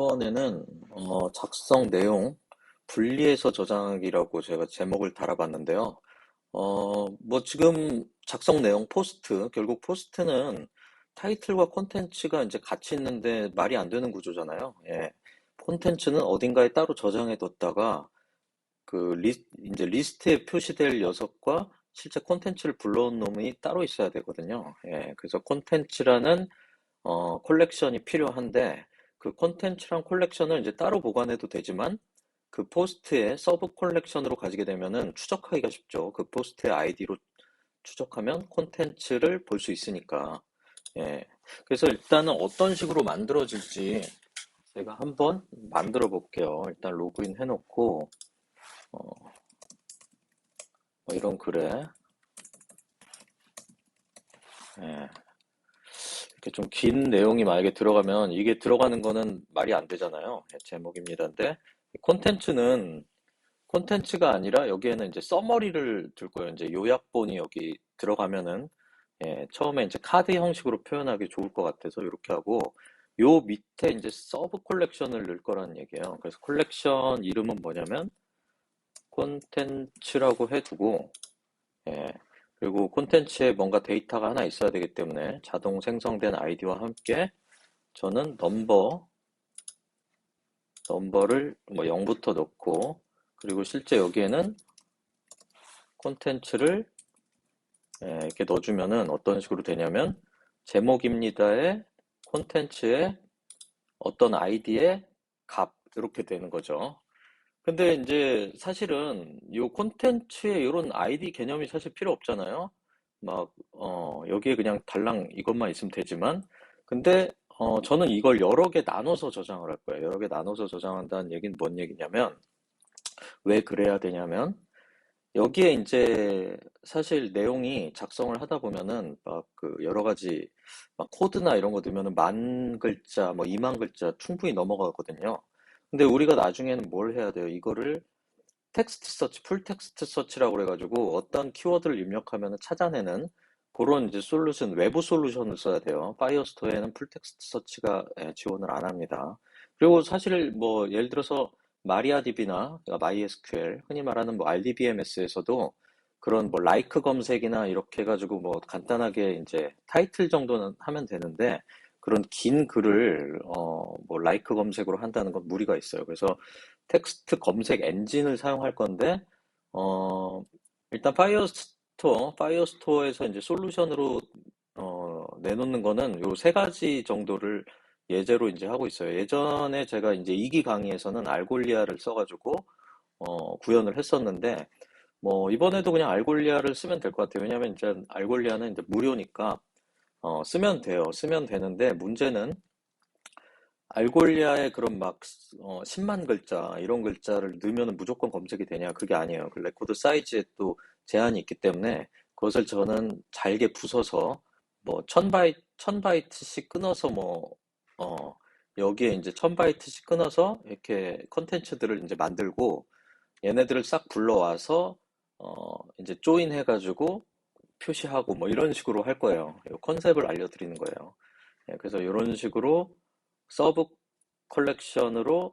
이번에는 작성 내용 분리해서 저장하기라고 제가 제목을 달아봤는데요. 뭐 지금 작성 내용 포스트, 결국 포스트는 타이틀과 콘텐츠가 이제 같이 있는데 말이 안 되는 구조잖아요. 예. 콘텐츠는 어딘가에 따로 저장해 뒀다가 이제 리스트에 표시될 녀석과 실제 콘텐츠를 불러온 놈이 따로 있어야 되거든요. 예. 그래서 콘텐츠라는 콜렉션이 필요한데 그 콘텐츠랑 콜렉션을 이제 따로 보관해도 되지만 그 포스트에 서브 콜렉션으로 가지게 되면은 추적하기가 쉽죠. 그 포스트의 아이디로 추적하면 콘텐츠를 볼 수 있으니까. 예. 그래서 일단은 어떤 식으로 만들어질지 제가 한번 만들어 볼게요. 일단 로그인 해놓고 뭐 이런 글에 예. 이렇게 좀 긴 내용이 만약에 들어가면 이게 들어가는 거는 말이 안 되잖아요. 예, 제목입니다인데 콘텐츠는 콘텐츠가 아니라 여기에는 이제 서머리를 둘 거예요. 이제 요약본이 여기 들어가면은 처음에 이제 카드 형식으로 표현하기 좋을 것 같아서 이렇게 하고 요 밑에 이제 서브 콜렉션을 넣을 거라는 얘기예요. 그래서 콜렉션 이름은 뭐냐면 콘텐츠라고 해두고 예, 그리고 콘텐츠에 뭔가 데이터가 하나 있어야 되기 때문에 자동 생성된 아이디와 함께 저는 넘버를 뭐 0부터 넣고 그리고 실제 여기에는 콘텐츠를 이렇게 넣어주면은 어떤 식으로 되냐면 제목입니다의 콘텐츠의 어떤 아이디의 값 이렇게 되는 거죠. 근데 이제 사실은 이 콘텐츠에 이런 아이디 개념이 사실 필요 없잖아요. 막 여기에 그냥 달랑 이것만 있으면 되지만 근데 저는 이걸 여러 개 나눠서 저장을 할 거예요. 여러 개 나눠서 저장한다는 얘기는 뭔 얘기냐면 왜 그래야 되냐면 여기에 이제 사실 내용이 작성을 하다 보면은 막 그 여러 가지 막 코드나 이런 거 넣으면은 10,000글자, 뭐 20,000글자 충분히 넘어가거든요. 근데 우리가 나중에는 뭘 해야 돼요? 이거를 텍스트 서치, 풀 텍스트 서치라고 그래가지고 어떤 키워드를 입력하면 찾아내는 그런 이제 솔루션, 외부 솔루션을 써야 돼요. 파이어스토어에는 풀 텍스트 서치가 지원을 안 합니다. 그리고 사실 뭐 예를 들어서 마리아DB나 MySQL, 흔히 말하는 뭐 RDBMS에서도 그런 뭐 라이크 검색이나 이렇게 해가지고 뭐 간단하게 이제 타이틀 정도는 하면 되는데 그런 긴 글을 뭐 라이크 검색으로 한다는 건 무리가 있어요. 그래서 텍스트 검색 엔진을 사용할 건데, 어, 일단 파이어스토어에서 이제 솔루션으로, 내놓는 거는 요 세 가지 정도를 예제로 이제 하고 있어요. 예전에 제가 이제 2기 강의에서는 알골리아를 써가지고, 구현을 했었는데, 뭐, 이번에도 그냥 알골리아를 쓰면 될 것 같아요. 왜냐면 이제 알골리아는 이제 무료니까, 쓰면 돼요. 쓰면 되는데, 문제는 알골리아에 그런 막 10만 글자 이런 글자를 넣으면 무조건 검색이 되냐? 그게 아니에요. 그 레코드 사이즈에 또 제한이 있기 때문에 그것을 저는 잘게 부숴서 뭐 1000바이트씩 끊어서 여기에 이제 1000바이트씩 끊어서 이렇게 컨텐츠들을 이제 만들고 얘네들을 싹 불러와서 이제 조인 해가지고 표시하고 뭐 이런 식으로 할 거예요. 이 컨셉을 알려드리는 거예요. 그래서 이런 식으로 서브 컬렉션으로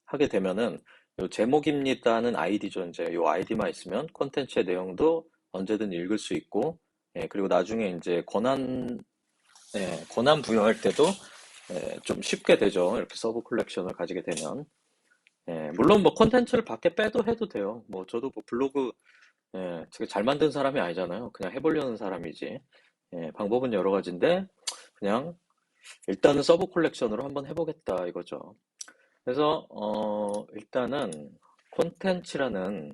하게 되면은 요 제목입니다는 아이디죠. 이제 요 아이디만 있으면 콘텐츠의 내용도 언제든 읽을 수 있고 그리고 나중에 이제 권한 부여할 때도 좀 쉽게 되죠. 이렇게 서브 컬렉션을 가지게 되면 물론 뭐 콘텐츠를 밖에 빼도 해도 돼요. 뭐 저도 뭐 블로그 되게 잘 만든 사람이 아니잖아요. 그냥 해보려는 사람이지. 방법은 여러 가지인데 그냥 일단은 서브 콜렉션으로 한번 해보겠다 이거죠. 그래서 일단은 콘텐츠라는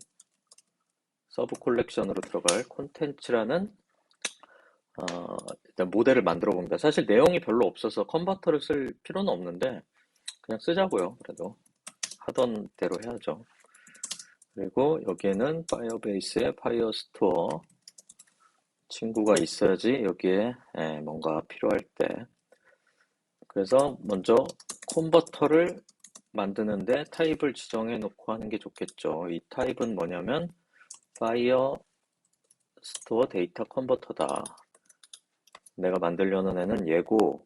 서브 콜렉션으로 들어갈 콘텐츠라는 일단 모델을 만들어 봅니다. 사실 내용이 별로 없어서 컨버터를 쓸 필요는 없는데 그냥 쓰자고요. 그래도 하던 대로 해야죠. 그리고 여기에는 파이어베이스에 파이어스토어 친구가 있어야지 여기에 뭔가 필요할 때 그래서 먼저 컨버터를 만드는데 타입을 지정해 놓고 하는 게 좋겠죠. 이 타입은 뭐냐면 파이어 스토어 데이터 컨버터다. 내가 만들려는 애는 얘고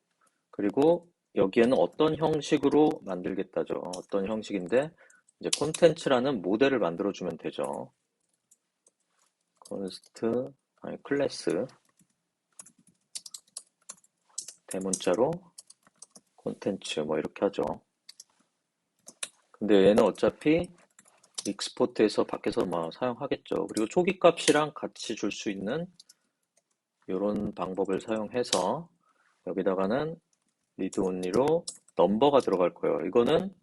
그리고 여기에는 어떤 형식으로 만들겠다죠. 어떤 형식인데 이제 콘텐츠라는 모델을 만들어 주면 되죠. 콘스트 아니 클래스 대문자로 콘텐츠 뭐 이렇게 하죠. 근데 얘는 어차피 익스포트에서 밖에서 뭐 사용하겠죠. 그리고 초기 값이랑 같이 줄 수 있는 이런 방법을 사용해서 여기다가는 리드 온리로 넘버가 들어갈 거예요. 이거는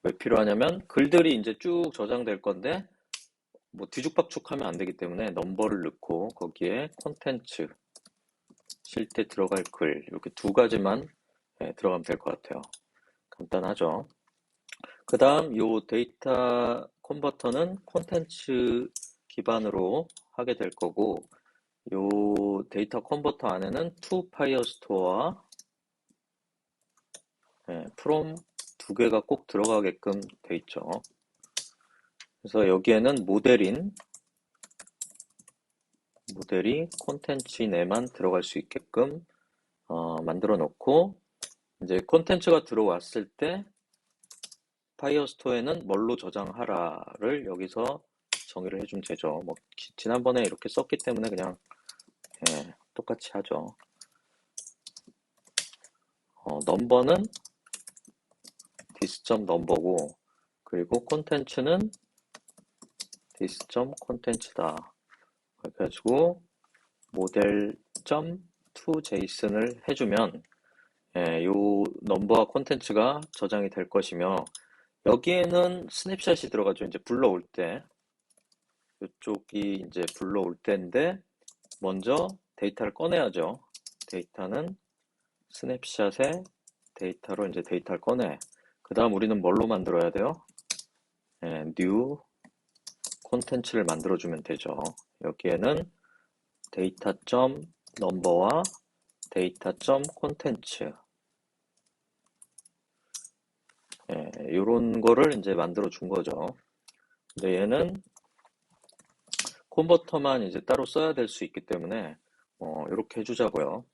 왜 필요하냐면 글들이 이제 쭉 저장될 건데 뭐 뒤죽박죽하면 안 되기 때문에 넘버를 넣고 거기에 콘텐츠 실 때 들어갈 글 이렇게 두 가지만 들어가면 될 것 같아요. 간단하죠. 그 다음 요 데이터 컨버터는 콘텐츠 기반으로 하게 될 거고 요 데이터 컨버터 안에는 to firestore from 두 개가 꼭 들어가게끔 돼 있죠. 그래서 여기에는 모델이 콘텐츠 내만 들어갈 수 있게끔 만들어 놓고 이제 콘텐츠가 들어왔을 때 파이어스토어에는 뭘로 저장하라를 여기서 정의를 해주면 되죠. 뭐 지난번에 이렇게 썼기 때문에 그냥 똑같이 하죠. 넘버는 this.number고 그리고 콘텐츠는 this.content다. 이렇게 해가지고 model.toJSON을 해주면 요 넘버와 콘텐츠가 저장이 될 것이며 여기에는 스냅샷이 들어가죠. 이제 불러올 때 이쪽이 이제 불러올 때인데 먼저 데이터를 꺼내야죠. 데이터는 스냅샷에 데이터로 이제 데이터를 꺼내. 그 다음 우리는 뭘로 만들어야 돼요? new 콘텐츠를 만들어주면 되죠. 여기에는 데이터.number와 데이터.콘텐츠 이런 거를 이제 만들어 준 거죠. 근데 얘는 컨버터만 이제 따로 써야 될 수 있기 때문에 이렇게 해주자고요.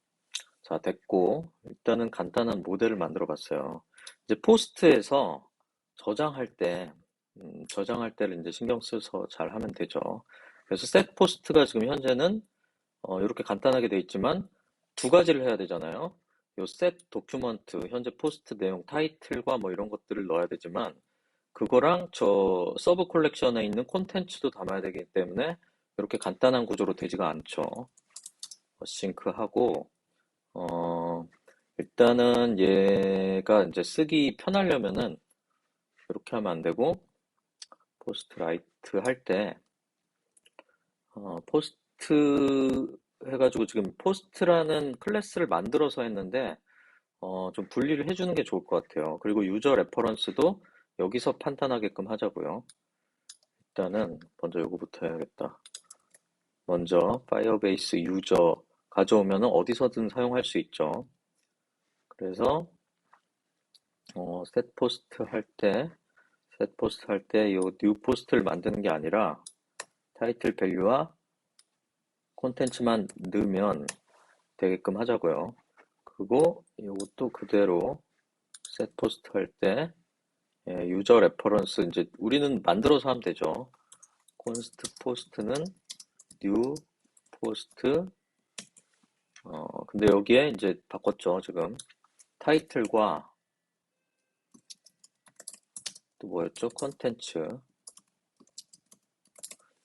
자, 됐고 일단은 간단한 모델을 만들어 봤어요. 이제 포스트에서 저장할 때를 이제 신경 써서 잘 하면 되죠. 그래서 set 포스트가 지금 현재는 이렇게 간단하게 돼 있지만 두 가지를 해야 되잖아요. 요 set 도큐먼트 현재 포스트 내용 타이틀과 뭐 이런 것들을 넣어야 되지만 그거랑 저 서브 콜렉션에 있는 콘텐츠도 담아야 되기 때문에 이렇게 간단한 구조로 되지가 않죠. 싱크하고 일단은 얘가 이제 쓰기 편하려면은 이렇게 하면 안 되고 포스트 라이트 할 때 포스트 해가지고 지금 포스트라는 클래스를 만들어서 했는데 좀 분리를 해주는 게 좋을 것 같아요. 그리고 유저 레퍼런스도 여기서 판단하게끔 하자고요. 일단은 먼저 요거부터 해야겠다. 먼저 파이어베이스 유저 가져오면 어디서든 사용할 수 있죠. 그래서 set 포스트 할 때 이 new 포스트를 만드는 게 아니라 타이틀 밸류와 콘텐츠만 넣으면 되게끔 하자고요. 그리고 이것도 그대로 set 포스트 할 때 유저 레퍼런스 이제 우리는 만들어서 하면 되죠. const post는 new post 근데 여기에 이제 바꿨죠. 지금 타이틀과 또 뭐였죠? 콘텐츠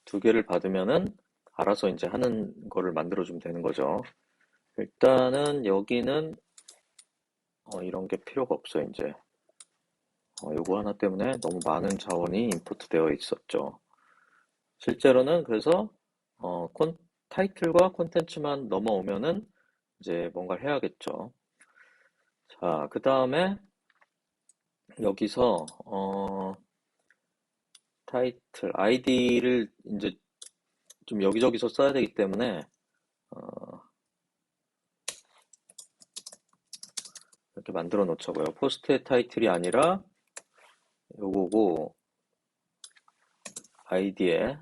두 개를 받으면은 알아서 이제 하는 거를 만들어주면 되는 거죠. 일단은 여기는 이런 게 필요가 없어요. 이제 요거 하나 때문에 너무 많은 자원이 임포트 되어 있었죠. 실제로는 그래서 타이틀과 콘텐츠만 넘어오면은 이제 뭔가를 해야겠죠. 자, 그 다음에 여기서 타이틀 아이디를 이제 좀 여기저기서 써야 되기 때문에 이렇게 만들어 놓자고요. 포스트의 타이틀이 아니라 요거고 아이디에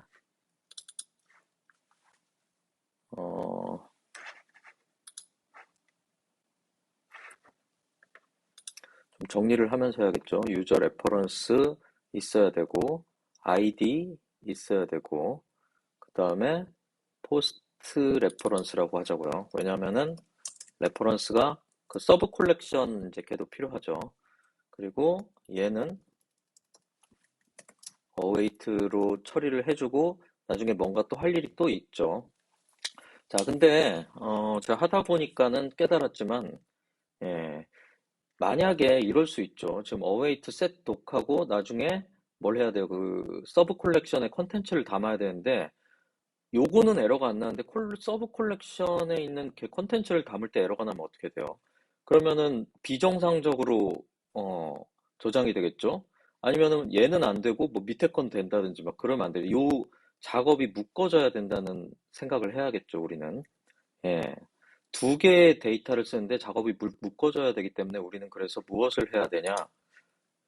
좀 정리를 하면서 해야겠죠. 유저 레퍼런스 있어야 되고, 아이디 있어야 되고, 그 다음에 포스트 레퍼런스라고 하자고요. 왜냐면은 레퍼런스가 그 서브 콜렉션 이제 걔도 필요하죠. 그리고 얘는 어웨이트로 처리를 해주고 나중에 뭔가 또 할 일이 또 있죠. 자, 근데 제가 하다 보니까는 깨달았지만 예, 만약에 이럴 수 있죠. 지금 어웨이트 셋 독하고 나중에 뭘 해야 돼요? 그 서브 콜렉션에 컨텐츠를 담아야 되는데 요거는 에러가 안 나는데 서브 콜렉션에 있는 그 컨텐츠를 담을 때 에러가 나면 어떻게 돼요? 그러면은 비정상적으로 어, 저장이 되겠죠? 아니면은 얘는 안 되고 뭐 밑에 건 된다든지 막 그러면 안 돼요. 요 작업이 묶어져야 된다는 생각을 해야겠죠, 우리는. 예. 두 개의 데이터를 쓰는데 작업이 묶어져야 되기 때문에 우리는 그래서 무엇을 해야 되냐?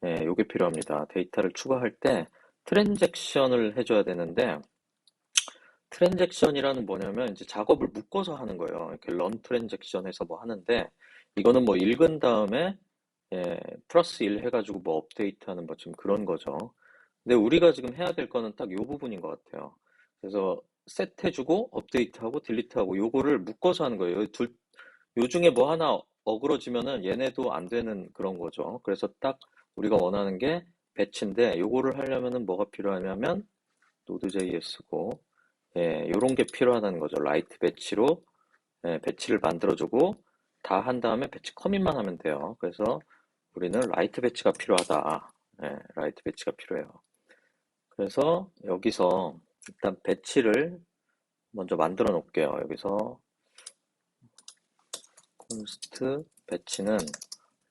예, 요게 필요합니다. 데이터를 추가할 때 트랜잭션을 해줘야 되는데 트랜잭션이라는 뭐냐면 이제 작업을 묶어서 하는 거예요. 이렇게 런 트랜잭션해서 뭐 하는데 이거는 뭐 읽은 다음에 예, 플러스 1 해가지고 뭐 업데이트하는 뭐 좀 그런 거죠. 근데 우리가 지금 해야 될 거는 딱 요 부분인 것 같아요. 그래서 셋해주고 업데이트하고 딜리트하고 요거를 묶어서 하는 거예요. 요 중에 뭐 하나 어그러지면은 얘네도 안 되는 그런 거죠. 그래서 딱 우리가 원하는 게 배치인데 요거를 하려면은 뭐가 필요하냐면 Node.js고 예, 요런 게 필요하다는 거죠. 라이트 배치로 예, 배치를 만들어주고 다 한 다음에 배치 커밋만 하면 돼요. 그래서 우리는 라이트 배치가 필요하다. 예, 라이트 배치가 필요해요. 그래서 여기서 일단 배치를 먼저 만들어 놓을게요. 여기서 const 배치는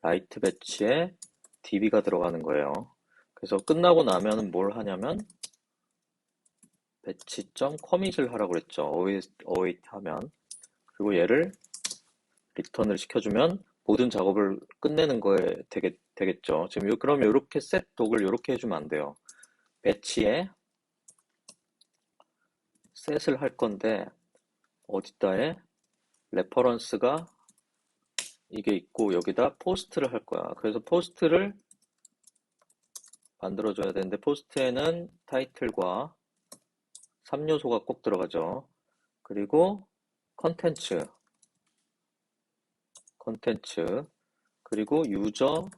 라이트 배치에 db가 들어가는 거예요. 그래서 끝나고 나면은 뭘 하냐면 배치.commit을 하라고 그랬죠. await 하면. 그리고 얘를 리턴을 시켜주면 모든 작업을 끝내는 거에 되겠죠. 지금 그럼 이렇게 셋 독을 이렇게 해주면 안 돼요. 배치에 셋을 할 건데 어디다에 레퍼런스가 이게 있고 여기다 포스트를 할 거야. 그래서 포스트를 만들어줘야 되는데 포스트에는 타이틀과 3요소가 꼭 들어가죠. 그리고 컨텐츠, 그리고 유저,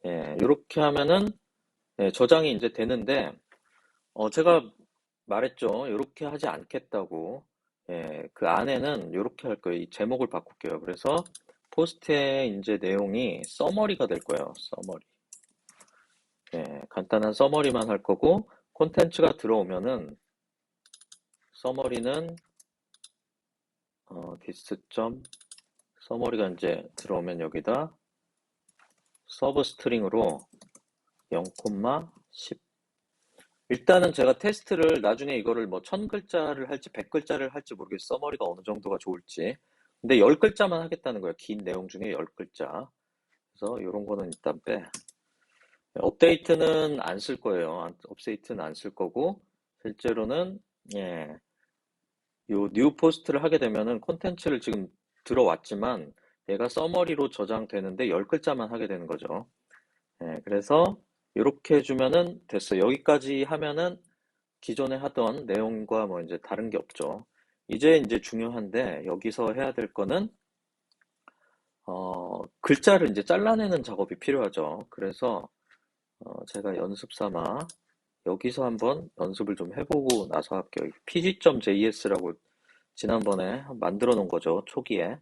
예, 이렇게 하면은 예, 저장이 이제 되는데 제가 말했죠. 이렇게 하지 않겠다고. 예, 그 안에는 이렇게 할 거예요. 이 제목을 바꿀게요. 그래서 포스트의 이제 내용이 서머리가 될 거예요. 서머리. 예, 간단한 서머리만 할 거고 콘텐츠가 들어오면은 서머리는 디스.점 서머리가 이제 들어오면 여기다 서브 스트링으로 0,10 일단은 제가 테스트를 나중에 이거를 뭐 1000글자를 할지 100글자를 할지 모르겠어. 서머리가 어느 정도가 좋을지. 근데 10글자만 하겠다는 거예요. 긴 내용 중에 10글자. 그래서 이런 거는 일단 빼. 업데이트는 안 쓸 거예요. 업데이트는 안 쓸 거고 실제로는 예, 요 뉴 포스트를 하게 되면은 콘텐츠를 지금 들어왔지만 얘가 서머리로 저장되는데 10글자만 하게 되는 거죠. 예, 그래서 이렇게 해주면은 됐어요. 여기까지 하면은 기존에 하던 내용과 뭐 이제 다른 게 없죠. 이제 중요한데 여기서 해야 될 거는 글자를 이제 잘라내는 작업이 필요하죠. 그래서 제가 연습 삼아 여기서 한번 연습을 좀 해보고 나서 할게요. pg.js라고 지난번에 만들어 놓은 거죠. 초기에.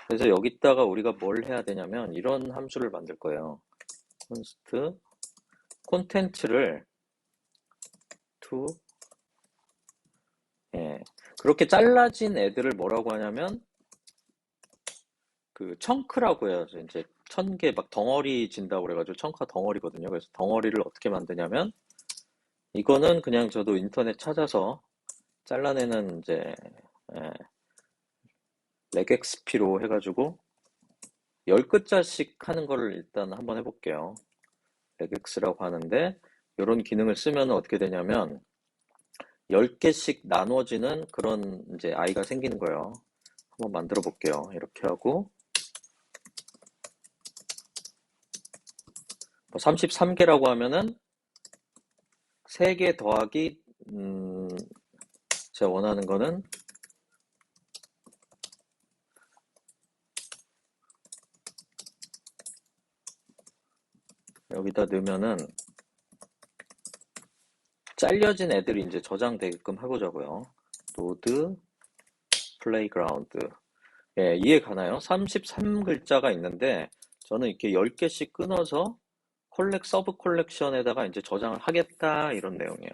그래서 여기다가 우리가 뭘 해야 되냐면 이런 함수를 만들 거예요. const 콘텐츠를 to 예, 그렇게 잘라진 애들을 뭐라고 하냐면 그 청크라고 해요. 이제 1000개 막 덩어리 진다고 그래가지고 청크가 덩어리거든요. 그래서 덩어리를 어떻게 만드냐면 이거는 그냥 저도 인터넷 찾아서 잘라내는 이제 예, regexp로 해가지고 10글자씩 하는 거를 일단 한번 해볼게요. regex라고 하는데 이런 기능을 쓰면 어떻게 되냐면 10개씩 나눠지는 그런 이제 아이가 생기는 거예요. 한번 만들어 볼게요. 이렇게 하고 뭐 33개라고 하면은 3개 더하기 제가 원하는 거는 여기다 넣으면은 잘려진 애들이 이제 저장되게끔 해보자고요. 노드 플레이그라운드. 예, 이해 가나요? 33글자가 있는데 저는 이렇게 10개씩 끊어서 서브 콜렉션에다가 이제 저장을 하겠다 이런 내용이에요.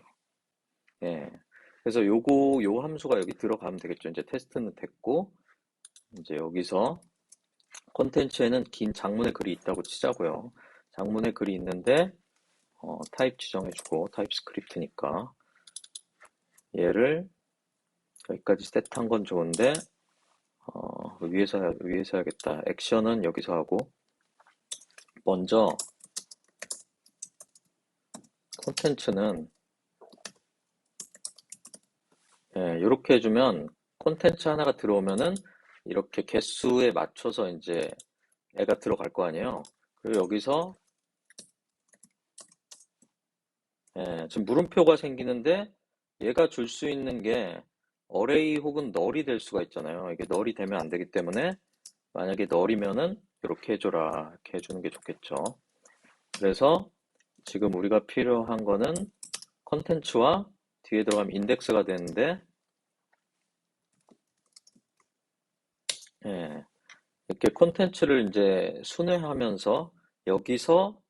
예. 그래서 요 함수가 여기 들어가면 되겠죠. 이제 테스트는 됐고, 이제 여기서 콘텐츠에는 긴 장문의 글이 있다고 치자고요. 장문의 글이 있는데, 타입 지정해주고, 타입 스크립트니까. 얘를 여기까지 세트한 건 좋은데, 위에서 해야겠다. 액션은 여기서 하고, 먼저 콘텐츠는, 예, 이렇게 해주면 콘텐츠 하나가 들어오면은 이렇게 개수에 맞춰서 이제 애가 들어갈 거 아니에요. 그리고 여기서 예, 지금 물음표가 생기는데 얘가 줄 수 있는 게 어레이 혹은 널이 될 수가 있잖아요. 이게 널이 되면 안 되기 때문에 만약에 널이면은 이렇게 해줘라 이렇게 해주는 게 좋겠죠. 그래서 지금 우리가 필요한 거는 컨텐츠와 뒤에 들어가면 인덱스가 되는데 예, 이렇게 콘텐츠를 이제 순회하면서 여기서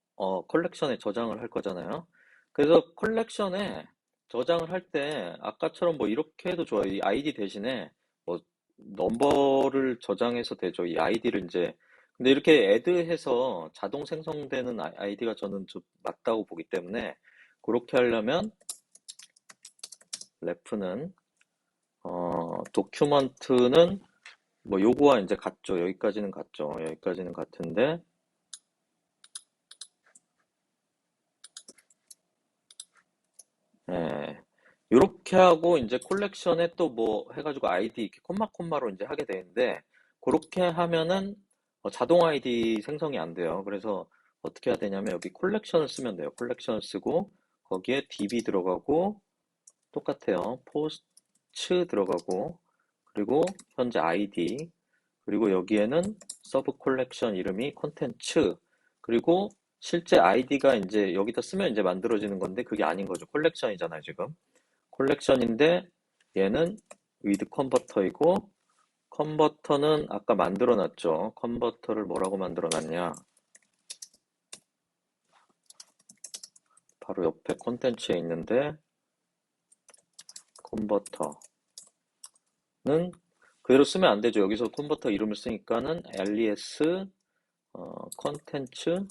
컬렉션에 저장을 할 거잖아요. 그래서 컬렉션에 저장을 할 때 아까처럼 뭐 이렇게 해도 좋아요. 이 아이디 대신에 뭐 넘버를 저장해서 되죠. 이 아이디를 이제 근데 이렇게 애드해서 자동 생성되는 아이디가 저는 좀 맞다고 보기 때문에 그렇게 하려면 ref는 도큐먼트는 뭐 요거와 이제 같죠. 여기까지는 같죠. 여기까지는 같은데 예. 요렇게 하고 이제 콜렉션에 또 뭐 해가지고 아이디 이렇게 콤마로 이제 하게 되는데 그렇게 하면은 자동 아이디 생성이 안 돼요. 그래서 어떻게 해야 되냐면 여기 콜렉션을 쓰면 돼요. 콜렉션을 쓰고 거기에 db 들어가고 똑같아요. 포스트 들어가고 그리고 현재 아이디 그리고 여기에는 서브 콜렉션 이름이 콘텐츠 그리고 실제 아이디가 이제 여기다 쓰면 이제 만들어지는 건데 그게 아닌 거죠. 콜렉션이잖아요, 지금. 콜렉션인데 얘는 with 컨버터이고 컨버터는 아까 만들어 놨죠. 컨버터를 뭐라고 만들어 놨냐? 바로 옆에 콘텐츠에 있는데 컨버터는 그대로 쓰면 안 되죠. 여기서 컨버터 이름을 쓰니까는 alias 컨텐츠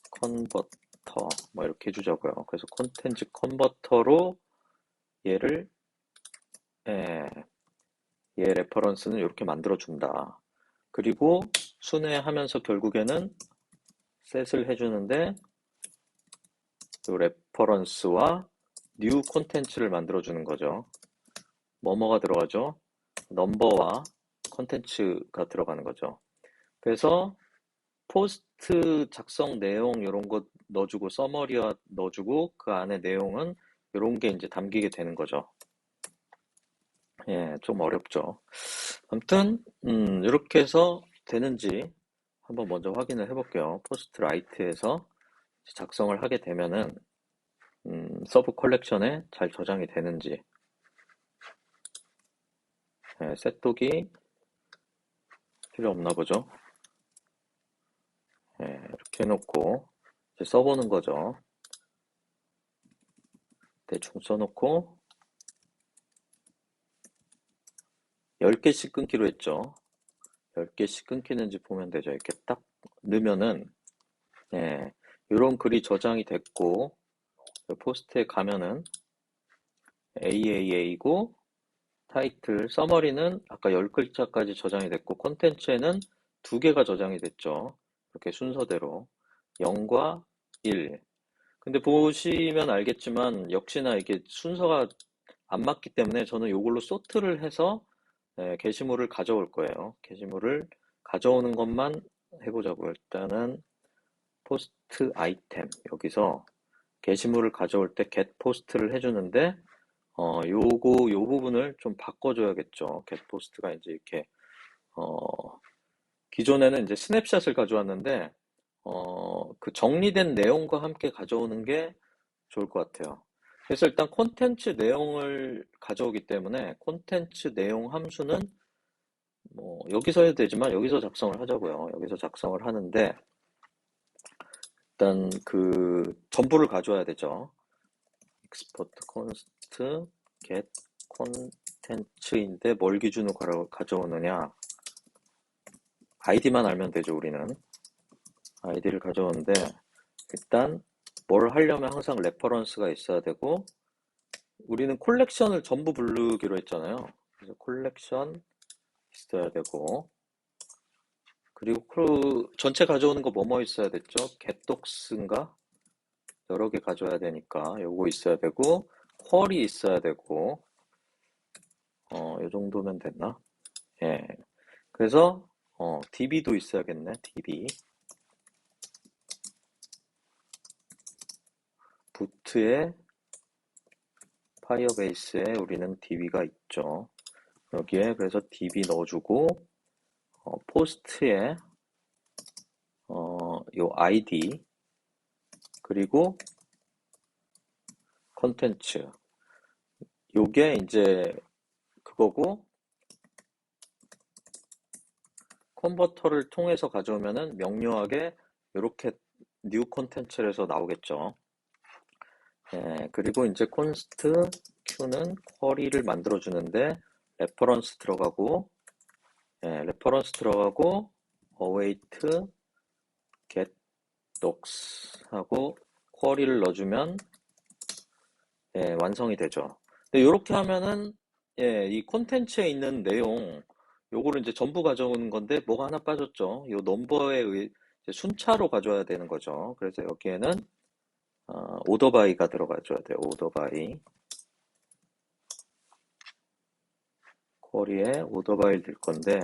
컨버터 뭐 이렇게 해주자고요. 그래서 콘텐츠 컨버터로 얘를 예, 얘 레퍼런스는 이렇게 만들어 준다. 그리고 순회하면서 결국에는 셋을 해주는데 이 레퍼런스와 뉴 콘텐츠를 만들어 주는 거죠. 뭐뭐가 들어가죠? 넘버와 콘텐츠가 들어가는 거죠. 그래서 포스트 작성 내용 이런 거 넣어주고 서머리와 넣어주고 그 안에 내용은 이런 게 이제 담기게 되는 거죠. 예, 좀 어렵죠. 아무튼 이렇게 해서 되는지 한번 먼저 확인을 해볼게요. 포스트 라이트에서 작성을 하게 되면은 서브 컬렉션에 잘 저장이 되는지 예, 셋독이 필요 없나 보죠. 예, 이렇게 해놓고 이제 써보는 거죠. 대충 써놓고 10개씩 끊기로 했죠. 10개씩 끊기는지 보면 되죠. 이렇게 딱 넣으면은 예, 이런 글이 저장이 됐고 포스트에 가면은 AAA고 타이틀, 서머리는 아까 10글자까지 저장이 됐고 콘텐츠에는 2개가 저장이 됐죠. 이렇게 순서대로 0과 1. 근데 보시면 알겠지만 역시나 이게 순서가 안 맞기 때문에 저는 이걸로 소트를 해서 게시물을 가져올 거예요. 게시물을 가져오는 것만 해보자고요. 일단은 포스트 아이템 여기서 게시물을 가져올 때 get post를 해주는데 요 부분을 좀 바꿔줘야겠죠. get post가 이제 이렇게 기존에는 이제 스냅샷을 가져왔는데 그 정리된 내용과 함께 가져오는 게 좋을 것 같아요. 그래서 일단 콘텐츠 내용을 가져오기 때문에 콘텐츠 내용 함수는 뭐 여기서 해도 되지만 여기서 작성을 하자고요. 여기서 작성을 하는데 일단 그 전부를 가져와야 되죠. export const get content인데 뭘 기준으로 가져오느냐? 아이디만 알면 되죠. 우리는 아이디를 가져오는데 일단 뭘 하려면 항상 레퍼런스가 있어야 되고 우리는 콜렉션을 전부 부르기로 했잖아요. 그래서 콜렉션 있어야 되고 그리고 전체 가져오는 거 뭐뭐 있어야 됐죠? getdocs인가? 여러 개 가져야 되니까 요거 있어야 되고 쿼리 있어야 되고 요 정도면 됐나? 예. 그래서 db도 있어야겠네. db 부트에 파이어베이스에 우리는 db가 있죠. 여기에 그래서 db 넣어주고 포스트에 요 id 그리고 컨텐츠 요게 이제 그거고 컨버터를 통해서 가져오면은 명료하게 이렇게 뉴 콘텐츠에서 나오겠죠. 예, 그리고 이제 const q는 쿼리를 만들어 주는데 레퍼런스 들어가고 레퍼런스 들어가고 await get docs 하고 쿼리를 넣어주면 완성이 되죠. 근데 이렇게 하면은 이 콘텐츠에 있는 내용 요거를 이제 전부 가져오는 건데 뭐가 하나 빠졌죠. 요 넘버에 이제 순차로 가져와야 되는 거죠. 그래서 여기에는 오더바이가 들어가줘야 돼요. 오더바이 쿼리에 오더바이를 넣을 건데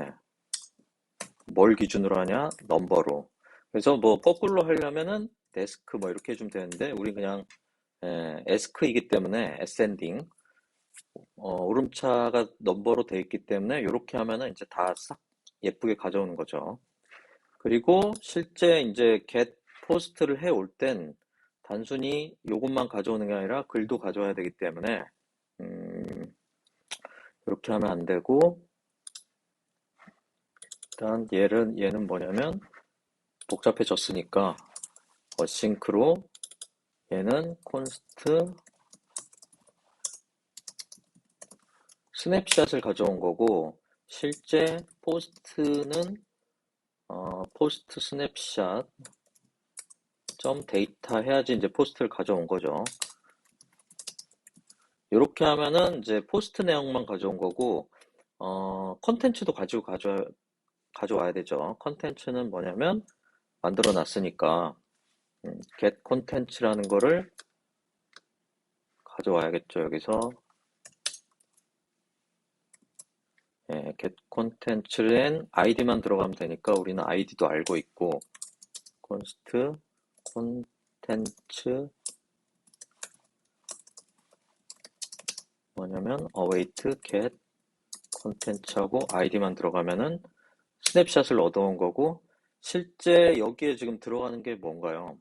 뭘 기준으로 하냐? 넘버로. 그래서 뭐 거꾸로 하려면은 데스크 뭐 이렇게 해주면 되는데 우리 그냥 에스크이기 때문에 ascending 오름차가 넘버로 되어 있기 때문에 이렇게 하면은 이제 다 싹 예쁘게 가져오는 거죠. 그리고 실제 이제 get post를 해올 땐 단순히 이것만 가져오는 게 아니라 글도 가져와야 되기 때문에 이렇게 하면 안 되고 일단 얘는 뭐냐면 복잡해졌으니까 어싱크로 얘는 const 스냅샷을 가져온 거고 실제 포스트는 포스트 스냅샷 점 데이터 해야지 이제 포스트를 가져온 거죠. 이렇게 하면은 이제 포스트 내용만 가져온 거고 컨텐츠도 가져와야 되죠. 컨텐츠는 뭐냐면 만들어 놨으니까 get content라는 거를 가져와야겠죠. 여기서 get content엔 id만 들어가면 되니까 우리는 id도 알고 있고 const content 뭐냐면 await get content하고 id만 들어가면은 스냅샷을 얻어온 거고 실제 여기에 지금 들어가는 게 뭔가요?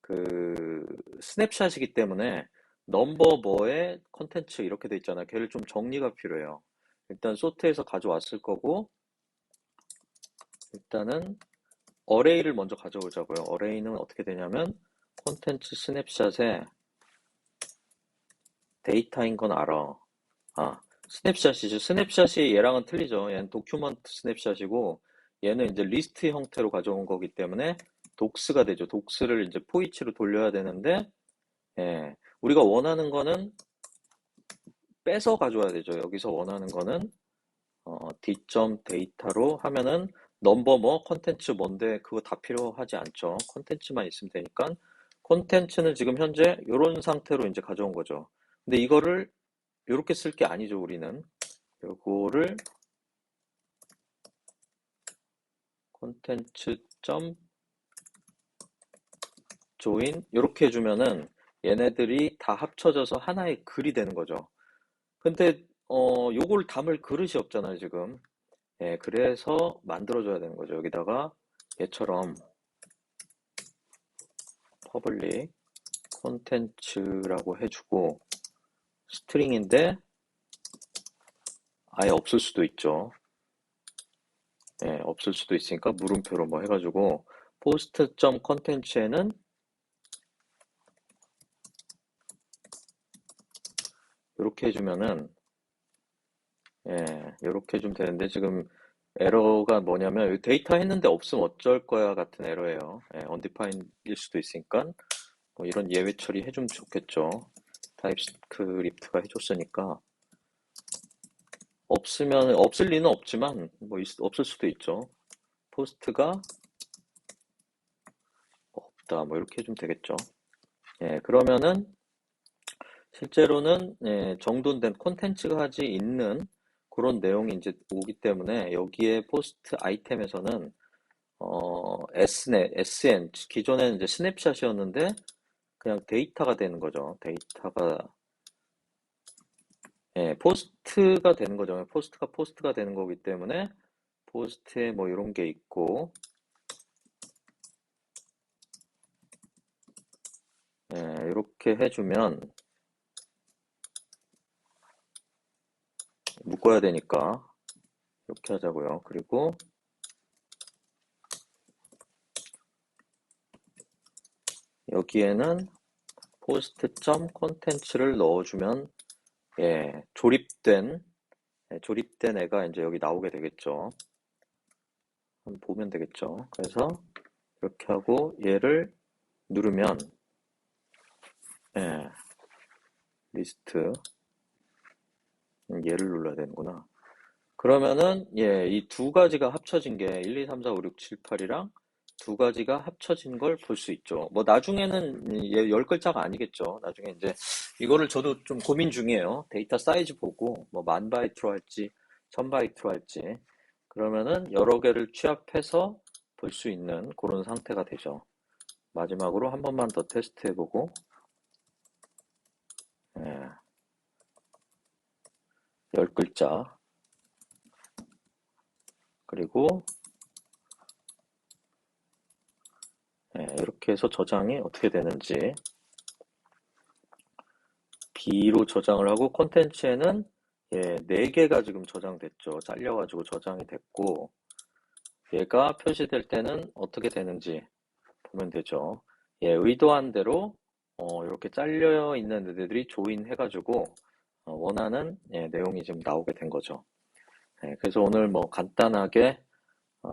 그 스냅샷이기 때문에 넘버 뭐에 컨텐츠 이렇게 돼 있잖아요. 걔를 좀 정리가 필요해요. 일단 소트에서 가져왔을 거고 일단은 어레이를 먼저 가져오자고요. 어레이는 어떻게 되냐면 콘텐츠 스냅샷에 데이터인 건 알아. 스냅샷이죠. 스냅샷이 얘랑은 틀리죠. 얘는 도큐먼트 스냅샷이고 얘는 이제 리스트 형태로 가져온 거기 때문에 독스가 되죠. 독스를 이제 포이치로 돌려야 되는데 우리가 원하는 거는 빼서 가져와야 되죠. 여기서 원하는 거는 d.data로 하면은 넘버 뭐 컨텐츠 뭔데 그거 다 필요하지 않죠. 컨텐츠만 있으면 되니까 컨텐츠는 지금 현재 이런 상태로 이제 가져온 거죠. 근데 이거를 이렇게 쓸 게 아니죠. 우리는 요거를 컨텐츠 조인 이렇게 해주면은 얘네들이 다 합쳐져서 하나의 글이 되는 거죠. 근데 요걸 담을 그릇이 없잖아요, 지금. 예, 그래서 만들어줘야 되는 거죠. 여기다가 얘처럼 퍼블릭 콘텐츠라고 해주고 스트링인데 아예 없을 수도 있죠. 예, 없을 수도 있으니까 물음표로 뭐 해가지고 post.content에는 이렇게 해주면은 예, 이렇게 해주면 되는데 지금 에러가 뭐냐면 여기 데이터 했는데 없으면 어쩔 거야 같은 에러예요. 예, undefined일 수도 있으니까 뭐 이런 예외 처리 해주면 좋겠죠. 타입스크립트가 해줬으니까 없으면 없을 리는 없지만 뭐 없을 수도 있죠. 포스트가 없다 뭐 이렇게 해주면 되겠죠. 예, 그러면은 실제로는 예, 정돈된 콘텐츠가 하지 있는 그런 내용이 이제 오기 때문에 여기에 포스트 아이템에서는 SN 기존에는 이제 스냅샷이었는데 그냥 데이터가 되는 거죠. 데이터가 예, 포스트가 되는 거죠. 포스트가 되는 거기 때문에 포스트에 뭐 이런 게 있고 예, 이렇게 해주면 묶어야 되니까 이렇게 하자고요. 그리고 여기에는 post.content를 넣어주면 예, 조립된 애가 이제 여기 나오게 되겠죠. 한번 보면 되겠죠. 그래서 이렇게 하고 얘를 누르면 예, 리스트 얘를 눌러야 되는구나. 그러면은 예, 이 두 가지가 합쳐진 게 1, 2, 3, 4, 5, 6, 7, 8이랑 두 가지가 합쳐진 걸 볼 수 있죠. 뭐 나중에는 얘 10글자가 아니겠죠. 나중에 이제 이거를 저도 좀 고민 중이에요. 데이터 사이즈 보고 뭐 1000바이트로 할지 1000바이트로 할지 그러면은 여러 개를 취합해서 볼 수 있는 그런 상태가 되죠. 마지막으로 한 번만 더 테스트 해보고 예, 10글자 그리고 예, 이렇게 해서 저장이 어떻게 되는지 B로 저장을 하고 콘텐츠에는 예, 4개가 지금 저장됐죠. 잘려가지고 저장이 됐고 얘가 표시될 때는 어떻게 되는지 보면 되죠. 예, 의도한 대로 이렇게 잘려 있는 애들이 조인해가지고 원하는 예, 내용이 지금 나오게 된 거죠. 예, 그래서 오늘 뭐 간단하게 어,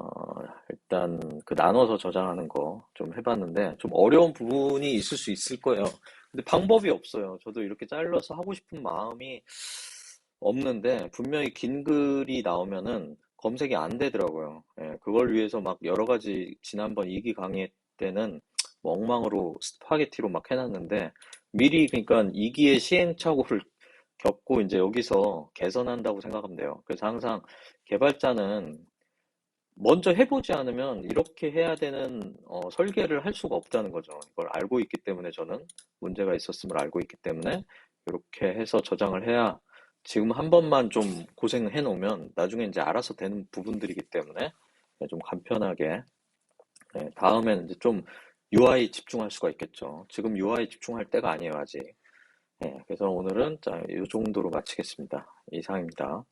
일단 그 나눠서 저장하는 거 좀 해봤는데 좀 어려운 부분이 있을 수 있을 거예요. 근데 방법이 없어요. 저도 이렇게 잘라서 하고 싶은 마음이 없는데 분명히 긴 글이 나오면은 검색이 안 되더라고요. 예, 그걸 위해서 막 여러 가지 지난번 2기 강의 때는 뭐 엉망으로 스파게티로 막 해놨는데 미리 그러니까 2기의 시행착오를 겪고 이제 여기서 개선한다고 생각하면 돼요. 그래서 항상 개발자는 먼저 해보지 않으면 이렇게 해야 되는 설계를 할 수가 없다는 거죠. 이걸 알고 있기 때문에 저는 문제가 있었음을 알고 있기 때문에 이렇게 해서 저장을 해야 지금 한 번만 좀 고생을 해놓으면 나중에 이제 알아서 되는 부분들이기 때문에 좀 간편하게 다음에는 이제 좀 UI 집중할 수가 있겠죠. 지금 UI 집중할 때가 아니에요, 아직. 그래서 오늘은 자, 이 정도로 마치겠습니다. 이상입니다.